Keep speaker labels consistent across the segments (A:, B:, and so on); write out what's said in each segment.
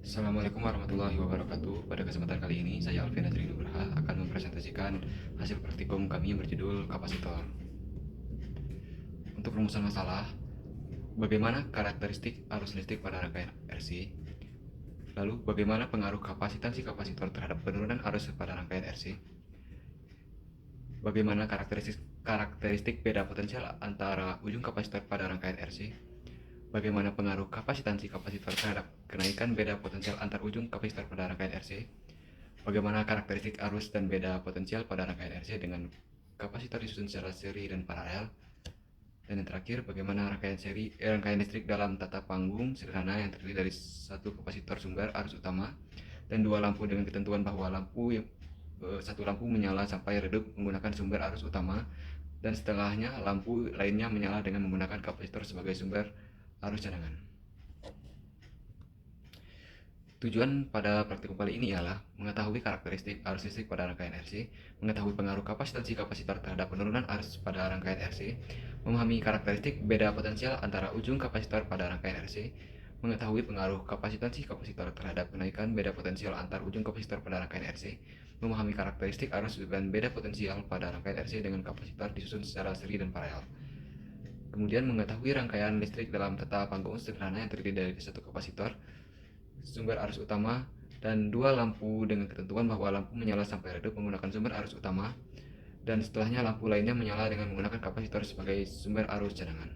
A: Assalamualaikum warahmatullahi wabarakatuh. Pada kesempatan kali ini, saya Alvin Azri Nugraha akan mempresentasikan hasil praktikum kami yang berjudul kapasitor. Untuk rumusan masalah, bagaimana karakteristik arus listrik pada rangkaian RC? Lalu, bagaimana pengaruh kapasitansi kapasitor terhadap penurunan arus pada rangkaian RC? Bagaimana karakteristik beda potensial antara ujung kapasitor pada rangkaian RC? Bagaimana pengaruh kapasitansi kapasitor terhadap kenaikan beda potensial antar ujung kapasitor pada rangkaian RC? Bagaimana karakteristik arus dan beda potensial pada rangkaian RC dengan kapasitor disusun secara seri dan paralel? Dan yang terakhir, bagaimana rangkaian listrik dalam tata panggung sederhana yang terdiri dari satu kapasitor sumber arus utama dan dua lampu dengan ketentuan bahwa satu lampu menyala sampai redup menggunakan sumber arus utama dan setelahnya lampu lainnya menyala dengan menggunakan kapasitor sebagai sumber arus cadangan. Tujuan pada praktikum kali ini ialah mengetahui karakteristik arus listrik pada rangkaian RC, mengetahui pengaruh kapasitansi kapasitor terhadap penurunan arus pada rangkaian RC, memahami karakteristik beda potensial antara ujung kapasitor pada rangkaian RC, mengetahui pengaruh kapasitansi kapasitor terhadap kenaikan beda potensial antar ujung kapasitor pada rangkaian RC, memahami karakteristik arus dan beda potensial pada rangkaian RC dengan kapasitor disusun secara seri dan paralel. Kemudian mengetahui rangkaian listrik dalam tata panggung sederhana yang terdiri dari satu kapasitor, sumber arus utama, dan dua lampu dengan ketentuan bahwa lampu menyala sampai redup menggunakan sumber arus utama, dan setelahnya lampu lainnya menyala dengan menggunakan kapasitor sebagai sumber arus cadangan.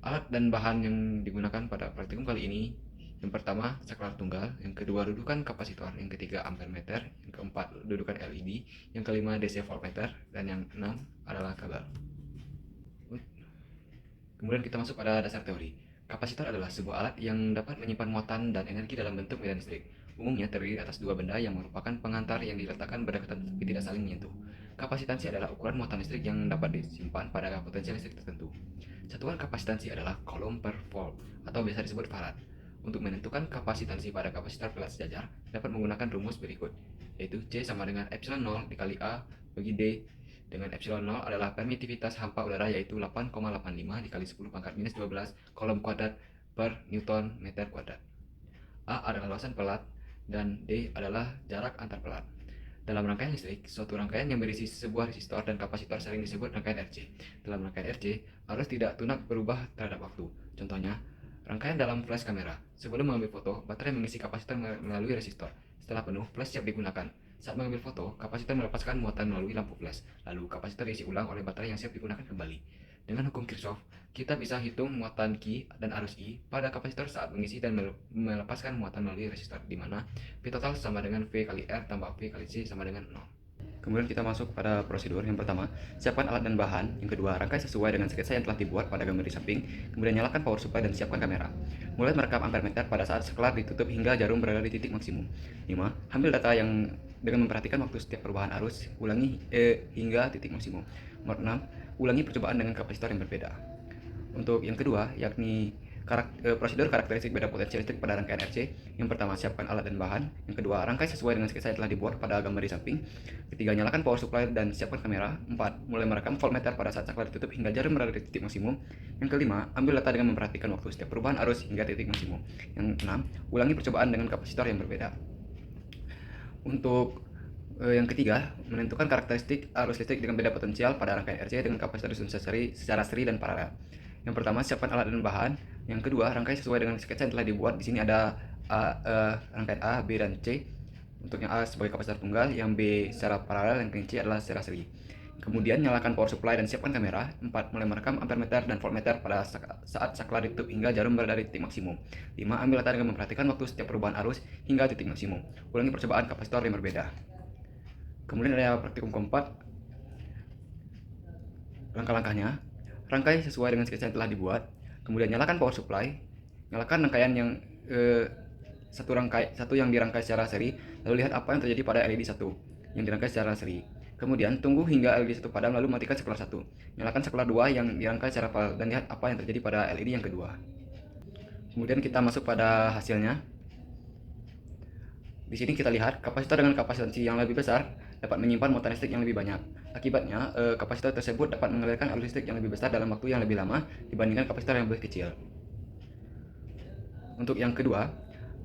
A: Alat dan bahan yang digunakan pada praktikum kali ini, yang pertama saklar tunggal, yang kedua dudukan kapasitor, yang ketiga ampere meter, yang keempat dudukan LED, yang kelima DC voltmeter, dan yang enam adalah kabel. Kemudian kita masuk pada dasar teori. Kapasitor adalah sebuah alat yang dapat menyimpan muatan dan energi dalam bentuk medan listrik. Umumnya terdiri atas dua benda yang merupakan pengantar yang diletakkan berdekatan tapi tidak saling menyentuh. Kapasitansi adalah ukuran muatan listrik yang dapat disimpan pada potensial listrik tertentu. Satuan kapasitansi adalah coulomb per volt atau biasa disebut farad. Untuk menentukan kapasitansi pada kapasitor pelat sejajar dapat menggunakan rumus berikut, yaitu C sama dengan epsilon 0 dikali A bagi D, dengan epsilon 0 adalah permitivitas hampa udara, yaitu 8,85 dikali 10 pangkat minus 12 kolom kuadrat per Newton meter kuadrat. A adalah luasan pelat dan D adalah jarak antar pelat. Dalam rangkaian listrik, suatu rangkaian yang berisi sebuah resistor dan kapasitor sering disebut rangkaian RC. Dalam rangkaian RC, arus tidak tunak berubah terhadap waktu. Contohnya, rangkaian dalam flash kamera. Sebelum mengambil foto, baterai mengisi kapasitor melalui resistor. Setelah penuh, flash siap digunakan. Saat mengambil foto, kapasitor melepaskan muatan melalui lampu flash. Lalu, kapasitor diisi ulang oleh baterai yang siap digunakan kembali. Dengan hukum Kirchhoff, kita bisa hitung muatan Q dan arus I pada kapasitor saat mengisi dan melepaskan muatan melalui resistor, di mana V total sama dengan V kali R tambah V kali C sama dengan 0. Kemudian kita masuk pada prosedur. Yang pertama, siapkan alat dan bahan. Yang kedua, rangkai sesuai dengan sketsa yang telah dibuat pada gambar di samping. Kemudian nyalakan power supply dan siapkan kamera. Mulai merekam ampere meter pada saat saklar ditutup hingga jarum berada di titik maksimum. 5. Ambil data yang dengan memperhatikan waktu setiap perubahan arus. Ulangi hingga titik maksimum. Nomor 6. Ulangi percobaan dengan kapasitor yang berbeda. Untuk yang kedua, yakni prosedur karakteristik beda potensial listrik pada rangkaian RC. Yang pertama, siapkan alat dan bahan. Yang kedua, rangkai sesuai dengan sketsa yang telah dibuat pada gambar di samping. Ketiga, nyalakan power supply dan siapkan kamera. 4. Mulai merekam voltmeter pada saat saklar ditutup hingga jarum berada di titik maksimum. Yang kelima, ambil data dengan memperhatikan waktu setiap perubahan arus hingga titik maksimum. Yang 6. Ulangi percobaan dengan kapasitor yang berbeda. Untuk yang ketiga, menentukan karakteristik arus listrik dengan beda potensial pada rangkaian RC dengan kapasitor disusun secara seri dan paralel. Yang pertama, siapkan alat dan bahan. Yang kedua, rangkai sesuai dengan sketsa yang telah dibuat. Di sini ada rangkaian A, B, dan C. Untuk yang A sebagai kapasitor tunggal, yang B secara paralel, yang C adalah secara seri. Kemudian nyalakan power supply dan siapkan kamera. 4. Mulai merekam ampere meter dan voltmeter pada saat saklar ditutup hingga jarum berada di titik maksimum. 5. Ambil data dengan memperhatikan waktu setiap perubahan arus hingga titik maksimum. Ulangi percobaan kapasitor yang berbeda. Kemudian ada praktikum keempat. Langkah-langkahnya, rangkai sesuai dengan sketsa yang telah dibuat. Kemudian nyalakan power supply. Nyalakan rangkaian yang satu yang dirangkai secara seri. Lalu lihat apa yang terjadi pada LED 1 yang dirangkai secara seri. Kemudian tunggu hingga LED 1 padam lalu matikan saklar 1. Nyalakan saklar 2 yang dirangkai secara paralel dan lihat apa yang terjadi pada LED yang kedua. Kemudian kita masuk pada hasilnya. Di sini kita lihat kapasitor dengan kapasitansi yang lebih besar dapat menyimpan muatan listrik yang lebih banyak. Akibatnya, kapasitor tersebut dapat mengalirkan arus listrik yang lebih besar dalam waktu yang lebih lama dibandingkan kapasitor yang lebih kecil. Untuk yang kedua,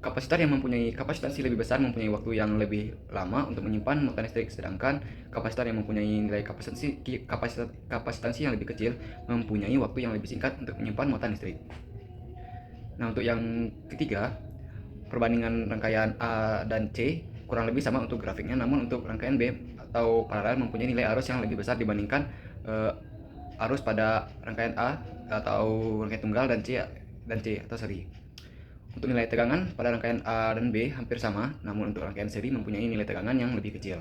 A: Kapasitor yang mempunyai kapasitansi lebih besar mempunyai waktu yang lebih lama untuk menyimpan muatan listrik, sedangkan kapasitor yang mempunyai nilai kapasitansi yang lebih kecil mempunyai waktu yang lebih singkat untuk menyimpan muatan listrik. Nah, untuk yang ketiga, perbandingan rangkaian A dan C kurang lebih sama untuk grafiknya, namun untuk rangkaian B atau paralel mempunyai nilai arus yang lebih besar dibandingkan arus pada rangkaian A atau rangkaian tunggal dan C atau seri. Untuk nilai tegangan pada rangkaian A dan B hampir sama, namun untuk rangkaian seri mempunyai nilai tegangan yang lebih kecil.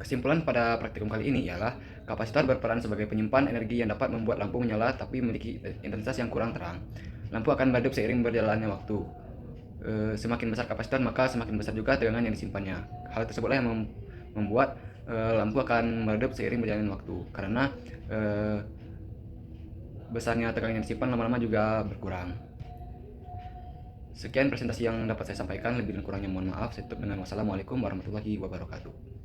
A: Kesimpulan pada praktikum kali ini ialah kapasitor berperan sebagai penyimpan energi yang dapat membuat lampu menyala tapi memiliki intensitas yang kurang terang. Lampu akan meredup seiring berjalannya waktu. Semakin besar kapasitor, maka semakin besar juga tegangan yang disimpannya. Hal tersebutlah yang membuat lampu akan meredup seiring berjalannya waktu, karena besarnya tegangan yang disimpan lama-lama juga berkurang. Sekian presentasi yang dapat saya sampaikan, lebih dan kurangnya mohon maaf. Saya tutup dengan wassalamualaikum warahmatullahi wabarakatuh.